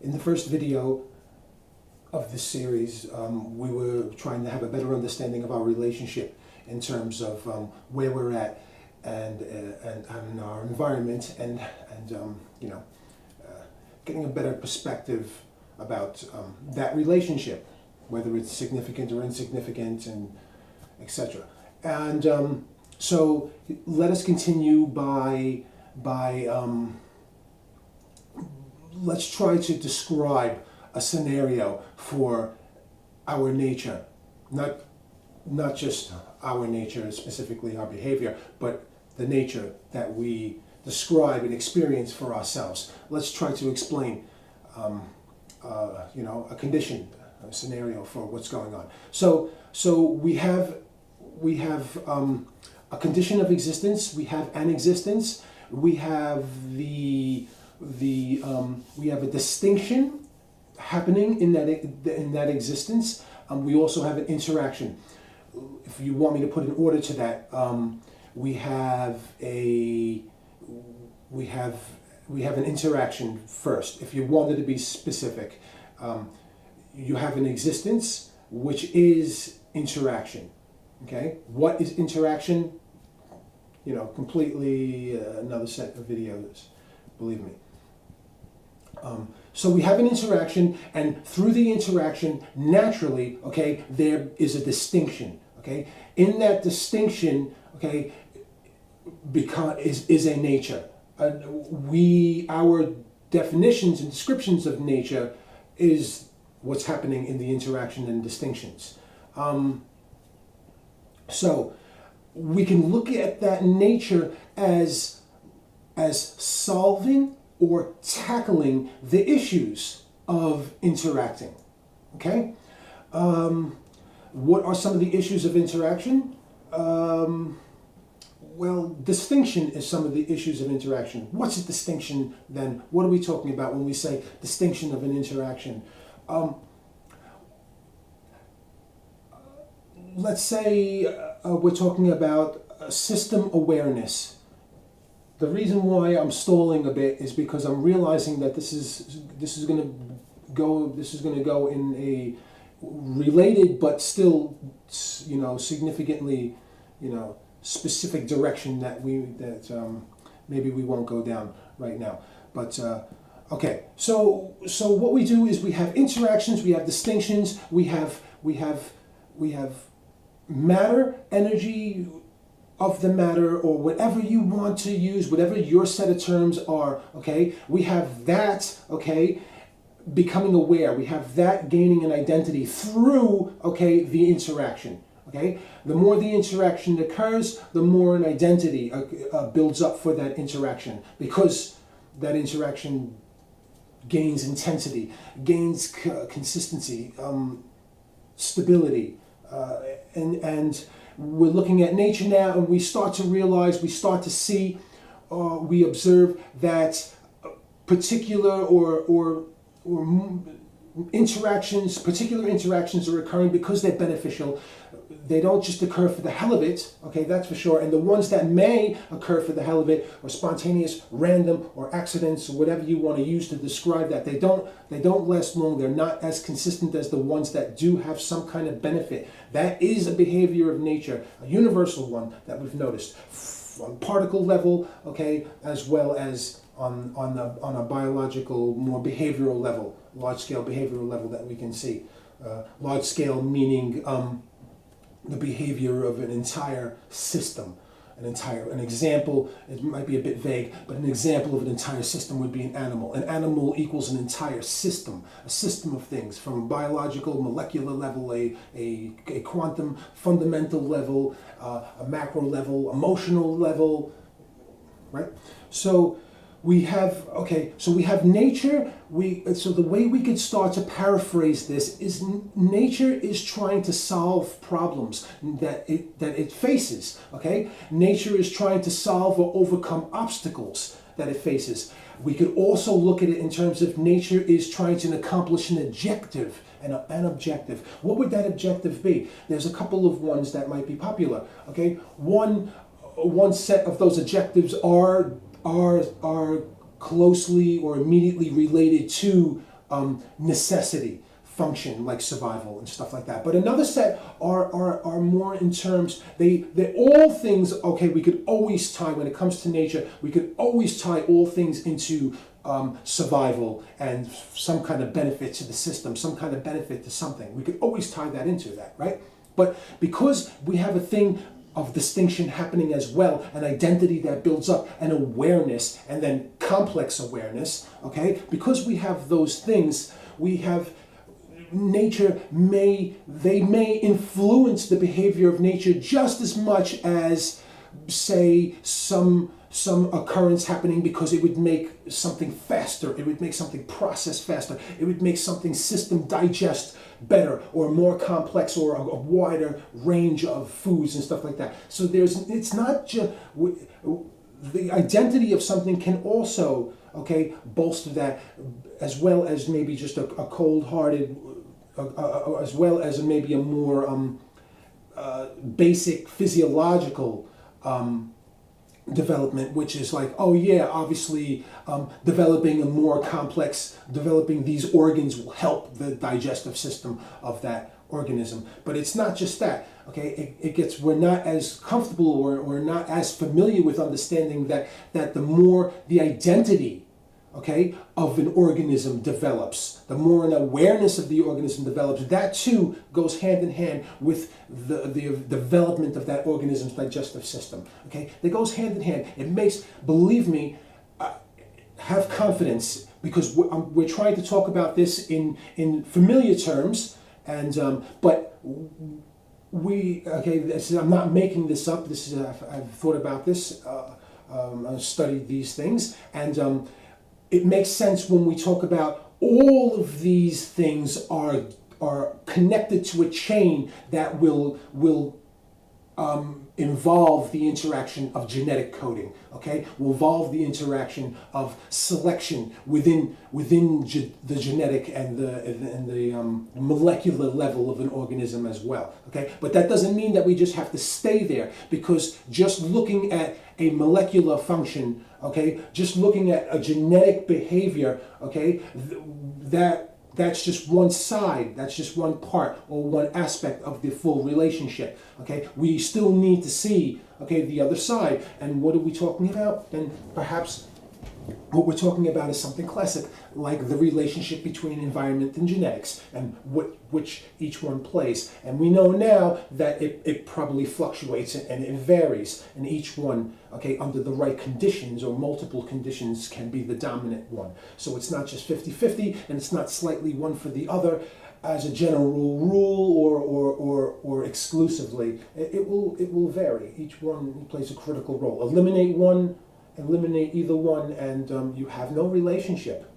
In the first video of this series, we were trying to have a better understanding of our relationship in terms of where we're at and our environment and getting a better perspective about that relationship, whether it's significant or insignificant, and etc. And so let us continue by let's try to describe a scenario for our nature, not just our nature, specifically our behavior, but the nature that we describe and experience for ourselves. Let's try to explain, a condition, a scenario for what's going on. So we have a condition of existence. We have an existence. We have we have a distinction happening in that existence. We also have an interaction. If you want me to put an order to that, we have an interaction first. If you wanted to be specific, you have an existence, which is interaction. Okay, what is interaction? Completely another set of videos, believe me. So we have an interaction, and through the interaction, naturally, okay, there is a distinction. Okay, in that distinction, okay, is a nature. Our definitions and descriptions of nature is what's happening in the interaction and distinctions. So we can look at that nature as solving or tackling the issues of interacting. Okay? What are some of the issues of interaction? Well, distinction is some of the issues of interaction. What's a distinction then? What are we talking about when we say distinction of an interaction? Let's say we're talking about system awareness. The reason why I'm stalling a bit is because I'm realizing that this is going to go in a related but still significantly specific direction that maybe we won't go down right now. But okay, so what we do is we have interactions, we have distinctions, we have matter, energy of the matter, or whatever you want to use, whatever your set of terms are. Okay, we have that. Okay, becoming aware. We have that gaining an identity through the interaction. Okay, the more the interaction occurs, the more an identity builds up for that interaction, because that interaction gains intensity, gains consistency, stability, and we're looking at nature now, and we start to realize, we start to see, we observe that particular particular interactions are occurring because they're beneficial. They don't just occur for the hell of it, okay, that's for sure. And the ones that may occur for the hell of it are spontaneous, random, or accidents, or whatever you want to use to describe that. They don't last long. They're not as consistent as the ones that do have some kind of benefit. That is a behavior of nature, a universal one that we've noticed on particle level, okay, as well as on a biological, more behavioral level, large-scale behavioral level that we can see. Large-scale meaning the behavior of an entire system. An example, it might be a bit vague, but an example of an entire system would be an animal. An animal equals an entire system, a system of things, from a biological, molecular level, a quantum fundamental level, a macro level, emotional level, right? So we have nature. So the way we could start to paraphrase this is nature is trying to solve problems that it faces. Okay, nature is trying to solve or overcome obstacles that it faces. We could also look at it in terms of nature is trying to accomplish an objective. An objective. What would that objective be? There's a couple of ones that might be popular. Okay, one set of those objectives are closely or immediately related to necessity function, like survival and stuff like that. But another set are more in terms, they're all things, okay, we could always tie, when it comes to nature, we could always tie all things into survival and some kind of benefit to the system, some kind of benefit to something. We could always tie that into that, right? But because we have a thing of distinction happening as well, an identity that builds up, an awareness, and then complex awareness, okay? Because we have those things, we have nature may influence the behavior of nature just as much as, say, some occurrence happening because it would make something faster, it would make something process faster, it would make something system digest better or more complex, or a wider range of foods and stuff like that. So it's not just the identity of something can also, okay, bolster that, as well as maybe just a cold-hearted, as well as maybe a more basic physiological development, which is like, oh yeah, obviously developing a more complex, developing these organs will help the digestive system of that organism. But it's not just that, okay? We're not as comfortable or not as familiar with understanding that the more the identity, okay, of an organism develops, the more an awareness of the organism develops, that too goes hand in hand with the development of that organism's digestive system, okay? That goes hand in hand. It makes, believe me, have confidence, because we're trying to talk about this in familiar terms, and but I'm not making this up. This is I've thought about this, I've studied these things, and it makes sense when we talk about all of these things are connected to a chain that will involve the interaction of genetic coding, okay? Will involve the interaction of selection within the genetic and the molecular level of an organism as well, okay? But that doesn't mean that we just have to stay there, because just looking at a molecular function, okay, just looking at a genetic behavior, okay, that's just one side, that's just one part or one aspect of the full relationship, okay? We still need to see, okay, the other side. And what are we talking about? Then perhaps what we're talking about is something classic, like the relationship between environment and genetics, and which each one plays. And we know now that it probably fluctuates and it varies, and each one, okay, under the right conditions or multiple conditions, can be the dominant one. So it's not just 50-50, and it's not slightly one for the other as a general rule or exclusively. It will vary. Each one plays a critical role. Eliminate either one, and you have no relationship.